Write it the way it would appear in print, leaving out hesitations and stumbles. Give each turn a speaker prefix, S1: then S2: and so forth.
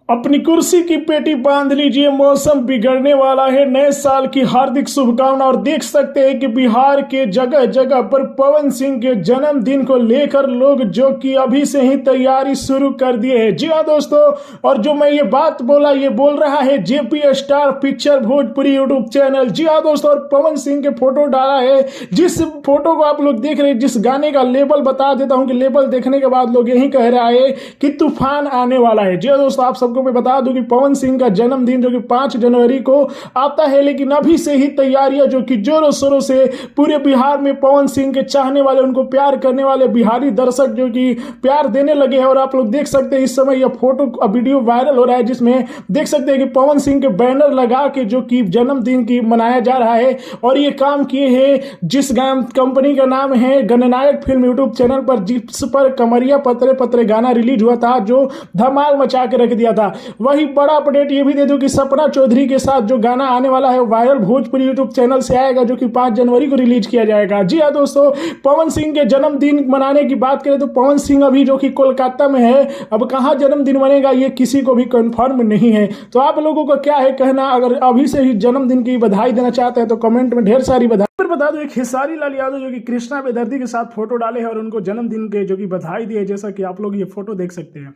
S1: अपनी कुर्सी की पेटी बांध लीजिए, मौसम बिगड़ने वाला है। नए साल की हार्दिक शुभकामना। और देख सकते हैं कि बिहार के जगह जगह पर पवन सिंह के जन्मदिन को लेकर लोग जो कि अभी से ही तैयारी शुरू कर दिए हैं। जी हाँ दोस्तों, और जो मैं ये बात बोला ये बोल रहा है JP star picture Bhojpuri YouTube channel. जी हाँ दोस्तों, और पवन सिंह के फोटो डाला है। जिस फोटो को आप लोग देख रहे हैं, जिस गाने का लेबल बता देता हूं कि लेबल देखने के बाद लोग यही कह रहा है कि तूफान आने वाला है। जी हाँ दोस्तों, आप सबको मैं बता दूं कि पवन सिंह का जन्मदिन जो कि 5 जनवरी को आता है, लेकिन अभी से ही तैयारियां जो कि जोरों शोरों से पूरे बिहार में पवन सिंह के चाहने वाले, उनको प्यार करने वाले बिहारी दर्शक जो कि प्यार देने लगे हैं। और आप लोग देख सकते हैं इस समय यह फोटो वीडियो वायरल हो रहा है, जिसमें देख सकते हैं कि पवन सिंह के बैनर लगा के जो कि जन्मदिन की मनाया जा रहा है। और ये काम किए हैं जिस कंपनी का नाम है गणनायक फिल्म यूट्यूब चैनल पर, जिस पर कमरिया पत्रे पत्रे गाना रिलीज हुआ था जो धमाल मचा के रख दिया था। वही बड़ा अपडेट ये भी दे दूं कि सपना चौधरी के साथ जो गाना आने वाला है वायरल भोजपुरी यूट्यूब चैनल से आएगा, जो कि 5 जनवरी को रिलीज किया जाएगा। जी हाँ दोस्तों, पवन सिंह के जन्मदिन मनाने की बात करें तो पवन सिंह अभी जो कि कोलकाता में है, अब कहां जन्मदिन मनेगा ये किसी को भी कंफर्म नहीं है। तो आप लोगों का क्या है कहना? अगर अभी से ही जन्मदिन की बधाई देना चाहते हैं तो कमेंट में ढेर सारी बधाई। फिर बता दो, एक खेसारी लाल यादव जो कि कृष्णा बेदर्दी के साथ फोटो डाले हैं और उनको जन्मदिन के जो कि बधाई दी है, जैसा कि आप लोग ये फोटो देख सकते हैं।